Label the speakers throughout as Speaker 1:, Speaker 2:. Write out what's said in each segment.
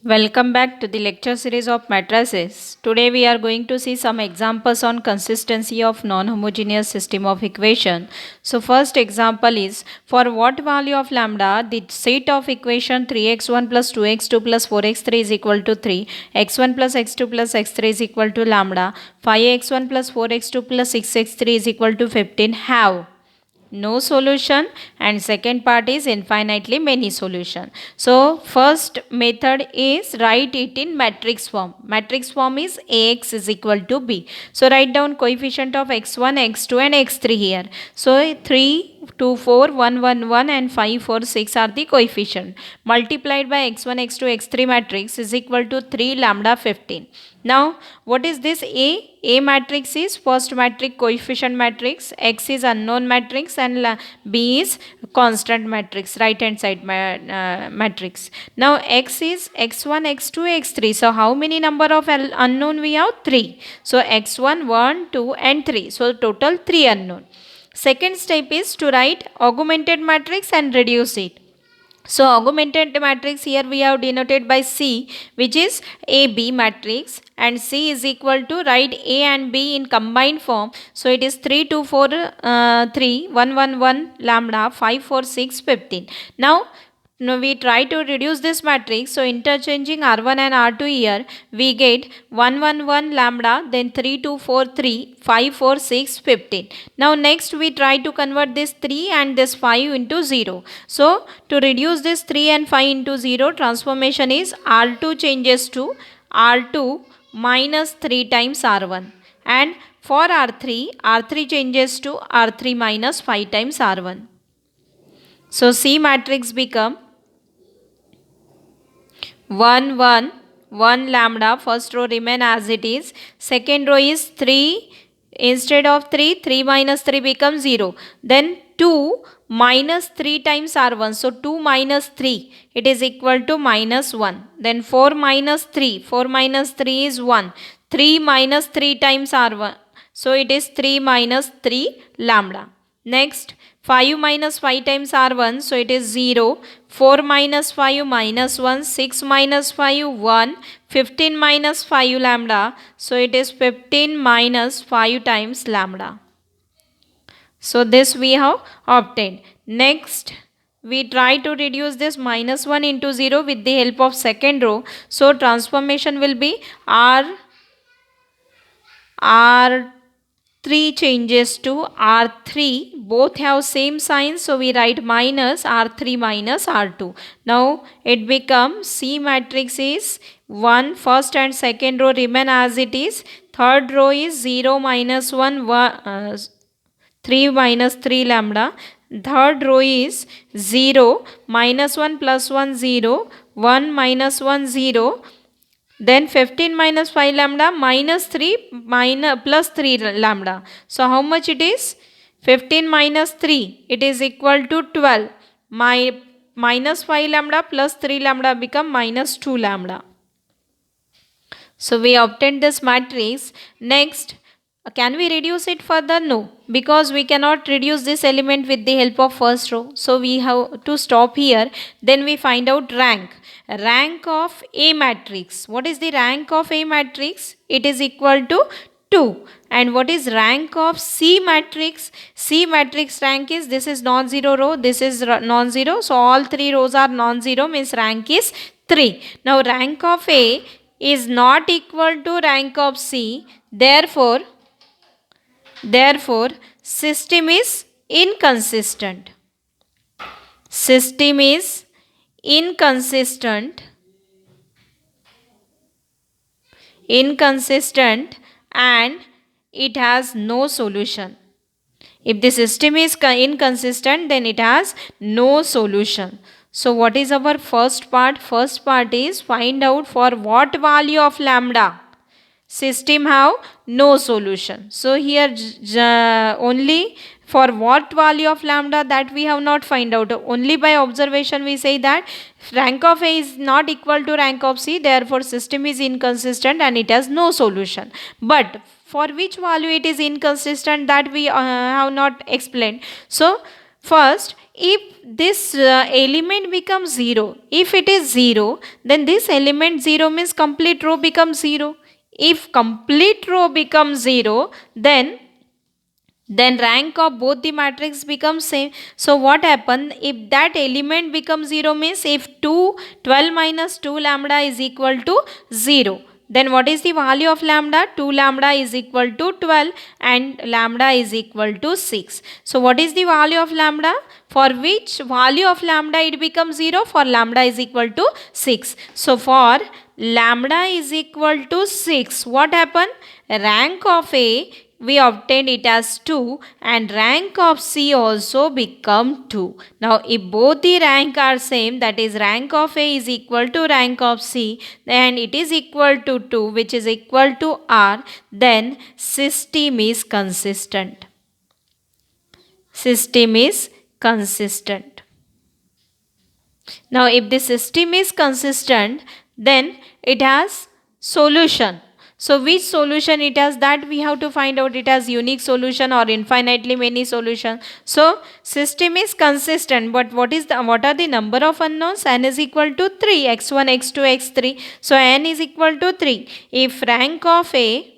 Speaker 1: Welcome back to the lecture series of matrices. Today we are going to see some examples on consistency of non-homogeneous system of equation. So first example is, for what value of lambda the set of equation 3x1 plus 2x2 plus 4x3 is equal to 3, x1 plus x2 plus x3 is equal to lambda, 5x1 plus 4x2 plus 6x3 is equal to 15 have no solution, and second part is infinitely many solution. So first method is write it in matrix form. Matrix form is ax is equal to b. So write down coefficient of x1, x2 and x3 here. So 3, 2, 4, 1, 1, 1 and 5, 4, 6 are the coefficient. Multiplied by x1, x2, x3 matrix is equal to 3 lambda 15. Now what is this A? A matrix is first matrix coefficient matrix, X is unknown matrix and B is constant matrix, right hand side matrix. Now X is x1, x2, x3. So how many number of unknown we have? 3. So x1, 1, 2 and 3. So total 3 unknown. Second step is to write augmented matrix and reduce it. So augmented matrix here we have denoted by C, which is AB matrix, and C is equal to write A and B in combined form. So it is 3, 2, 4, 3, 1, 1, 1 lambda 5, 4, 6, 15. Now we try to reduce this matrix. So interchanging R1 and R2 here, we get 1, 1, 1 lambda, then 3, 2, 4, 3, 5, 4, 6, 15. Now next we try to convert this 3 and this 5 into 0. So to reduce this 3 and 5 into 0, transformation is R2 changes to R2 minus 3 times R1. And for R3 changes to R3 minus 5 times R1. So C matrix become 1, 1, 1 lambda, first row remain as it is, second row is 3, instead of 3, 3 minus 3 becomes 0, then 2 minus 3 times R1, so 2 minus 3, it is equal to minus 1, then 4 minus 3, 4 minus 3 is 1, 3 minus 3 times R1, so it is 3 minus 3 lambda. Next 5 minus 5 times R1, so it is 0, 4 minus 5 minus 1, 6 minus 5 1, 15 minus 5 lambda, so it is 15 minus 5 times lambda. So this we have obtained. Next we try to reduce this minus 1 into 0 with the help of second row. So transformation will be R3 changes to R3, both have same sign, so we write minus R3 minus R2. Now it becomes C matrix is 1, first and second row remain as it is, third row is 0 minus 1, 3 minus 3 lambda, third row is 0 minus 1 plus 1 0, 1 minus 1 0, then 15 minus 5 lambda minus 3 minus plus 3 lambda. So how much it is? 15 minus 3, it is equal to 12. Minus 5 lambda plus 3 lambda become minus 2 lambda. So we obtained this matrix. Next, can we reduce it further? No, because we cannot reduce this element with the help of first row. So we have to stop here. Then we find out rank. Rank of A matrix. What is the rank of A matrix? It is equal to 2. And what is rank of C matrix? C matrix rank is, this is non-zero row, this is non-zero. So all 3 rows are non-zero, means rank is 3. Now rank of A is not equal to rank of C. Therefore system is inconsistent. System is inconsistent and it has no solution. If the system is inconsistent, then it has no solution. So what is our first part? First part is find out for what value of lambda system have no solution. So here only for what value of lambda that we have not find out. Only by observation we say that rank of A is not equal to rank of C, therefore system is inconsistent and it has no solution. But for which value it is inconsistent, that we have not explained. So First, if this element becomes 0, if it is 0, then this element 0 means complete row becomes 0. If complete row becomes 0, then rank of both the matrix becomes same. So what happen if that element becomes 0 means if 12 minus 2 lambda is equal to 0, then what is the value of lambda? 2 lambda is equal to 12 and lambda is equal to 6. So what is the value of lambda? For which value of lambda it becomes 0? For lambda is equal to 6. So for lambda is equal to 6, what happened? Rank of A, we obtained it as 2 and rank of C also become 2. Now if both the rank are same, that is rank of A is equal to rank of C, then it is equal to 2, which is equal to R, then system is consistent. System is consistent. Now if the system is consistent, then it has solution. So which solution it has, that we have to find out. It has unique solution or infinitely many solution. So system is consistent, but what are the number of unknowns? N is equal to 3, x1, x2, x3. So n is equal to 3. If rank of A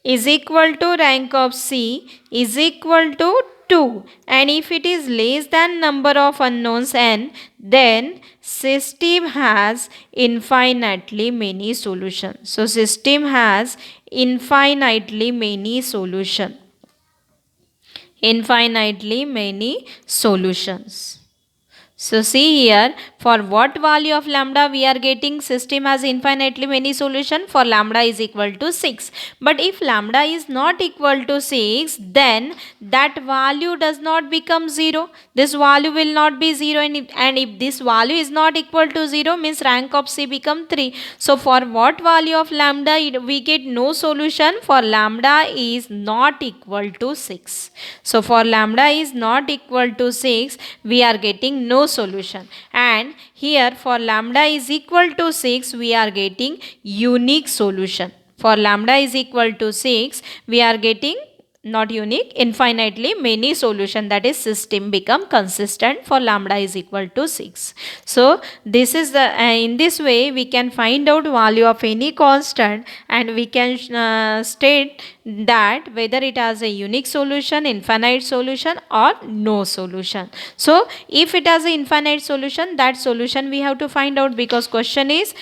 Speaker 1: is equal to rank of C is equal to 2, and if it is less than number of unknowns n, then system has infinitely many solutions. So system has infinitely many solutions. Infinitely many solutions. So see here, for what value of lambda we are getting system has infinitely many solution? For lambda is equal to 6. But if lambda is not equal to 6, then that value does not become 0. This value will not be 0, and if this value is not equal to 0 means rank of C become 3. So for what value of lambda we get no solution? For lambda is not equal to 6. So for lambda is not equal to 6, we are getting no solution. And here for lambda is equal to 6, we are getting unique solution. For lambda is equal to 6, we are getting not unique, infinitely many solution, that is system become consistent for lambda is equal to 6. So this is the in this way we can find out value of any constant, and we can state that whether it has a unique solution, infinite solution or no solution. So if it has an infinite solution, that solution we have to find out, because question is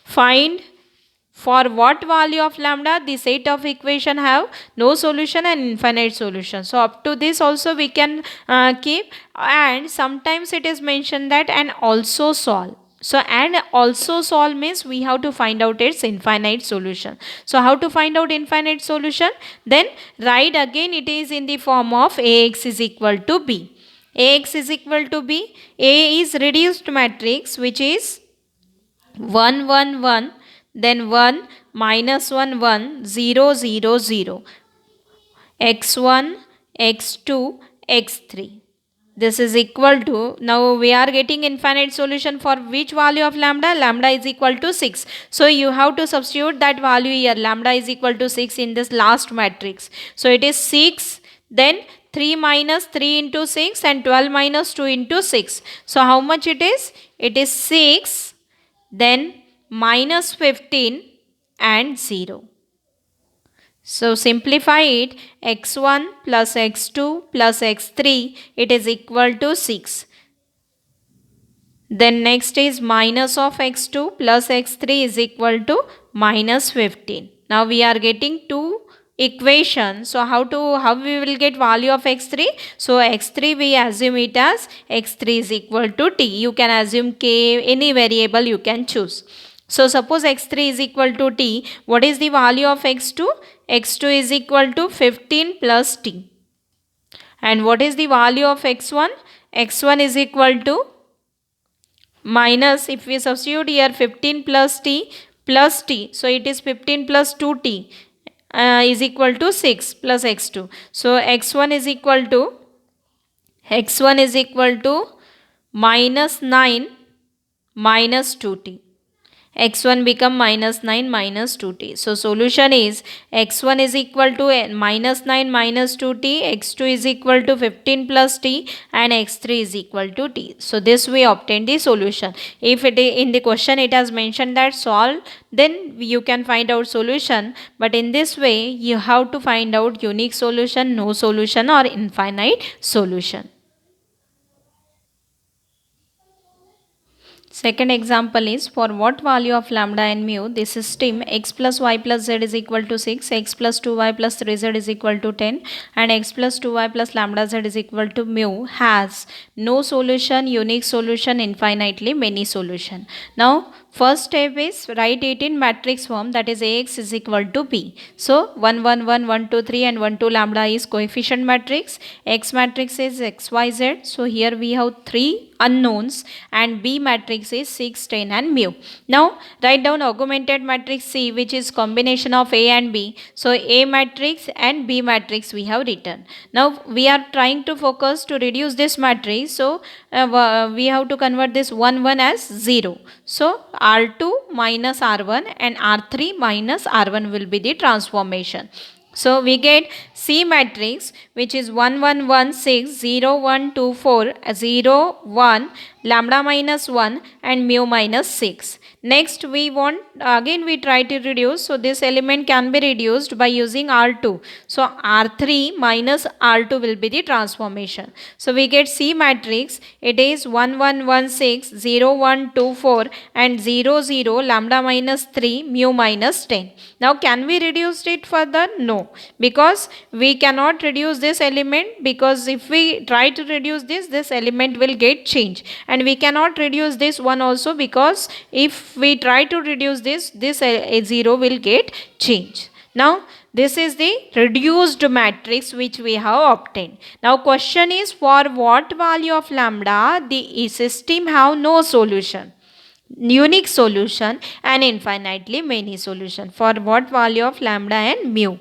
Speaker 1: find for what value of lambda the set of equation have no solution and infinite solution. So up to this also we can keep, and sometimes it is mentioned that and also solve. So and also solve means we have to find out its infinite solution. So how to find out infinite solution? Then write again, it is in the form of Ax is equal to B. Ax is equal to B. A is reduced matrix which is 1 1 1, then 1 minus 1 1 0 0 0, x1 x2 x3. This is equal to, now we are getting infinite solution for which value of lambda? Lambda is equal to 6. So you have to substitute that value here, lambda is equal to 6, in this last matrix. So it is 6, then 3 minus 3 into 6 and 12 minus 2 into 6. So how much it is? It is 6, then minus 15 and 0. So simplify it, x1 plus x2 plus x3, it is equal to 6. Then next is minus of x2 plus x3 is equal to minus 15. Now we are getting two equation. So how we will get value of x3? So x3 we assume it as x3 is equal to t. You can assume k, any variable you can choose. So suppose x3 is equal to t, what is the value of x2? x2 is equal to 15 plus t. And what is the value of x1? x1 is equal to minus, if we substitute here 15 plus t, so it is 15 plus 2t is equal to 6 plus x2. So x1 is equal to minus 9 minus 2t. x1 become minus 9 minus 2t. So solution is x1 is equal to minus 9 minus 2t, x2 is equal to 15 plus t, and x3 is equal to t. So this we obtain the solution. If it in the question it has mentioned that solve, then you can find out solution, but in this way you have to find out unique solution, no solution, or infinite solution. Second example is for what value of lambda and mu the system x plus y plus z is equal to 6, x plus 2y plus 3z is equal to 10, and x plus 2y plus lambda z is equal to mu has no solution, unique solution, infinitely many solution. Now first step is write it in matrix form, that is Ax is equal to B. So 1 1 1 1 2 3 and 1 2 lambda is coefficient matrix, X matrix is x y z. So here we have 3 unknowns, and B matrix is 6, 10 and mu. Now write down augmented matrix C, which is combination of A and B. So A matrix and B matrix we have written. Now we are trying to focus to reduce this matrix. So we have to convert this 1 1 as 0. So R2 minus R1 and R3 minus R1 will be the transformation. So we get C matrix, which is 1 1 1 6 0 1 2 4 0 1 lambda minus 1 and mu minus 6. Next we want, again we try to reduce. So this element can be reduced by using R2. So R3 minus R2 will be the transformation. So we get C matrix. It is 1 1 1 6 0 1 2 4 and 0 0 lambda minus 3 mu minus 10. Now can we reduce it further? No, because we cannot reduce this element, because if we try to reduce this element will get changed, and we cannot reduce this one also, because if we try to reduce this 0 will get changed. Now this is the reduced matrix which we have obtained. Now question is for what value of lambda the system have no solution, unique solution, and infinitely many solution. For what value of lambda and mu?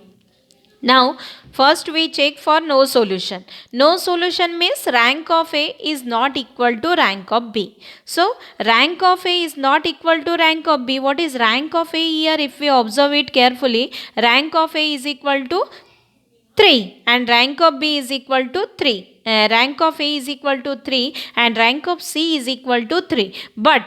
Speaker 1: Now first we check for no solution. No solution means rank of A is not equal to rank of B. So rank of A is not equal to rank of B. What is rank of A here? If we observe it carefully, rank of A is equal to 3 and rank of B is equal to 3. Rank of A is equal to 3 and rank of C is equal to 3. But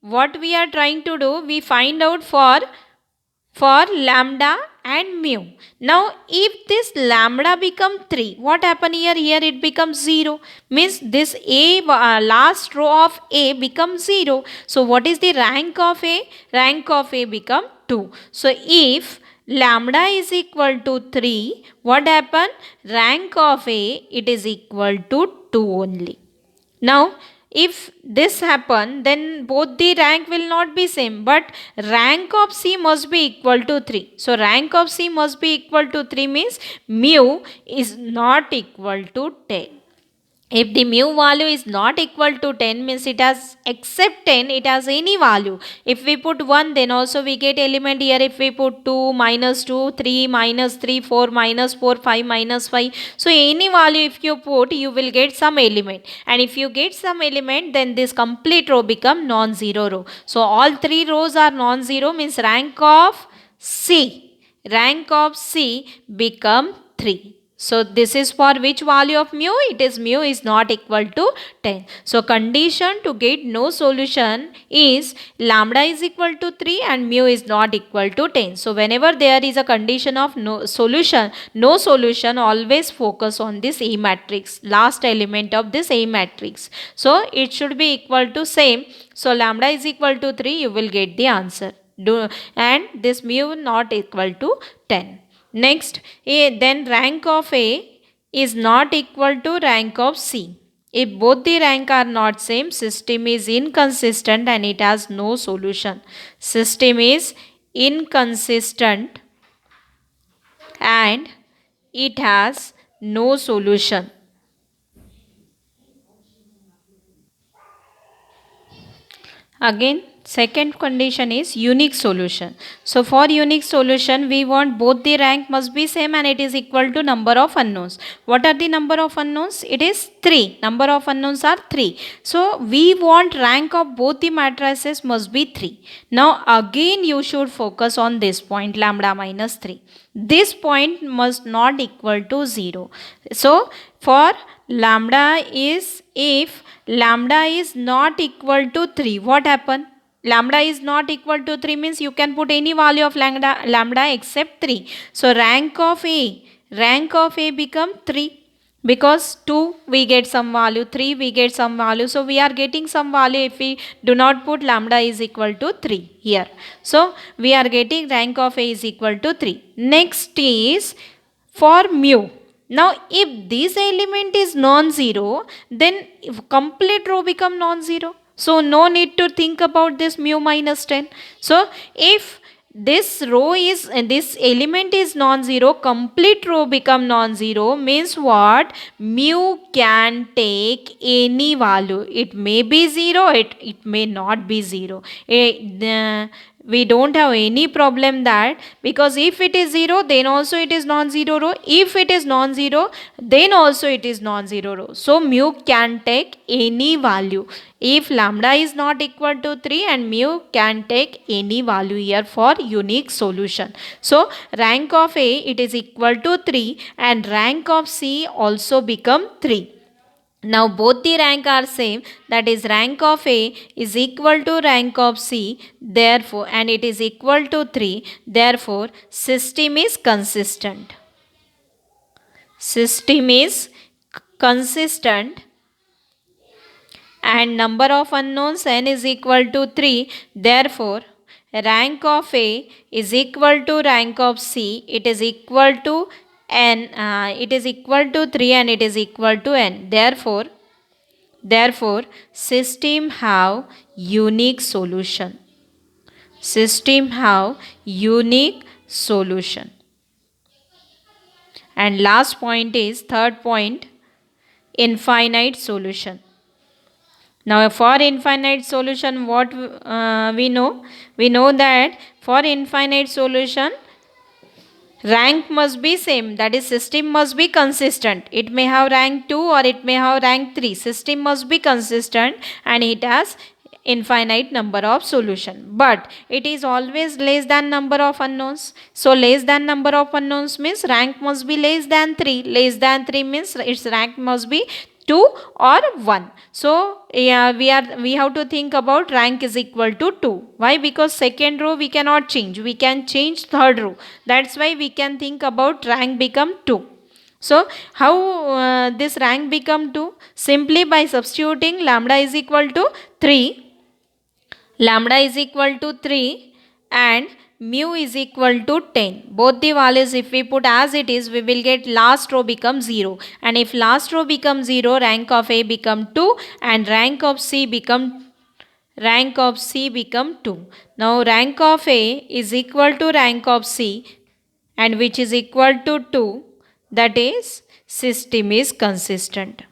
Speaker 1: what we are trying to do, we find out for lambda and mu. Now if this lambda become 3, what happen here? Here it becomes 0. Means this A, last row of A becomes 0. So what is the rank of A? Rank of A become 2. So if lambda is equal to 3, what happen? Rank of A, it is equal to 2 only. Now if this happen, then both the rank will not be same, but rank of C must be equal to 3. So rank of C must be equal to 3 means mu is not equal to 10. If the mu value is not equal to 10 means it has, except 10 it has any value. If we put 1, then also we get element here. If we put 2, minus 2, 3, minus 3, 4, minus 4, 5, minus 5. So any value if you put, you will get some element. And if you get some element, then this complete row become non-zero row. So all 3 rows are non-zero means rank of C become 3. So this is for which value of mu? It is mu is not equal to 10. So condition to get no solution is lambda is equal to 3 and mu is not equal to 10. So whenever there is a condition of no solution, always focus on this A matrix, last element of this A matrix. So it should be equal to same. So lambda is equal to 3, you will get the answer. And this mu not equal to 10. Next, then rank of A is not equal to rank of C. If both the rank are not same, system is inconsistent and it has no solution. System is inconsistent and it has no solution. Again, Second condition is unique solution. So for unique solution, we want both the rank must be same and it is equal to number of unknowns. What are the number of unknowns? It is 3. Number of unknowns are 3. So we want rank of both the matrices must be 3. Now again you should focus on this point, lambda minus 3. This point must not equal to 0. So for lambda is, if lambda is not equal to 3, what happen? Lambda is not equal to 3 means you can put any value of lambda except 3. So rank of A become 3, because 2 we get some value, 3 we get some value. So we are getting some value if we do not put lambda is equal to 3 here. So we are getting rank of A is equal to 3. Next is for mu. Now if this element is non-zero, then complete row become non-zero. So no need to think about this mu minus 10. So if this row is, this element is non-zero, complete row become non-zero, means what? Mu can take any value. It may be 0, it may not be 0. We don't have any problem that, because if it is 0 then also it is non-zero row, if it is non-zero then also it is non-zero row. So mu can take any value if lambda is not equal to 3, and mu can take any value here for unique solution. So rank of A, it is equal to 3, and rank of C also become 3. Now both the rank are same, that is rank of A is equal to rank of C, therefore, and it is equal to 3, therefore system is consistent. System is consistent, and number of unknowns n is equal to 3, therefore rank of A is equal to rank of C, it is equal to n, it is equal to 3 and it is equal to n. Therefore system have unique solution. System have unique solution. And last point is, third point, infinite solution. Now for infinite solution, what we know? We know that for infinite solution, rank must be same, that is system must be consistent. It may have rank 2 or it may have rank 3. System must be consistent and it has infinite number of solution, but it is always less than number of unknowns. So less than number of unknowns means rank must be less than 3. Less than 3 means its rank must be 2 or 1. So yeah, we have to think about rank is equal to 2. Why? Because second row we cannot change, we can change third row. That's why we can think about rank become 2. So how this rank become 2? Simply by substituting lambda is equal to 3. Lambda is equal to 3 and mu is equal to 10. Both the values if we put as it is, we will get last row become 0. And if last row becomes 0, rank of A become 2 and rank of C become 2. Now rank of A is equal to rank of C, and which is equal to 2. That is, system is consistent.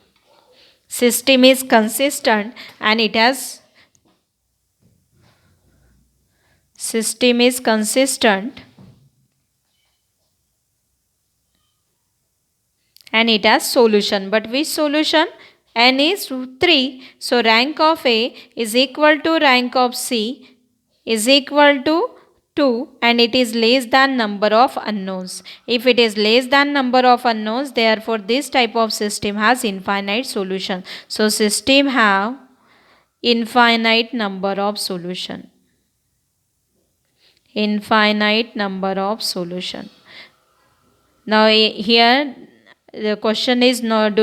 Speaker 1: System is consistent and it has system is consistent and it has solution. But which solution? N is 3. So rank of A is equal to rank of C is equal to 2 and it is less than number of unknowns. If it is less than number of unknowns, therefore this type of system has infinite solution. So system have infinite number of solution. Infinite number of solution. Now here the question is not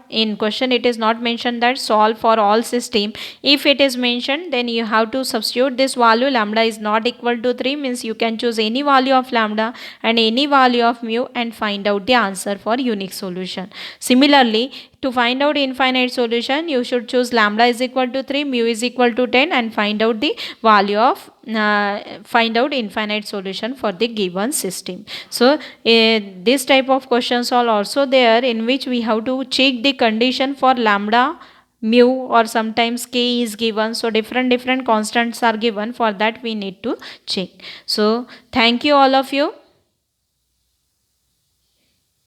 Speaker 1: in question it is not mentioned that solve for all system. If it is mentioned, then you have to substitute this value. Lambda is not equal to 3 means you can choose any value of lambda and any value of mu and find out the answer for unique solution. Similarly, to find out infinite solution, you should choose lambda is equal to 3, mu is equal to 10 and find out the value of find out infinite solution for the given system. So this type of questions are also there in which we have to check the condition for lambda mu or sometimes k is given. So different constants are given. For that we need to check. So thank you all of you.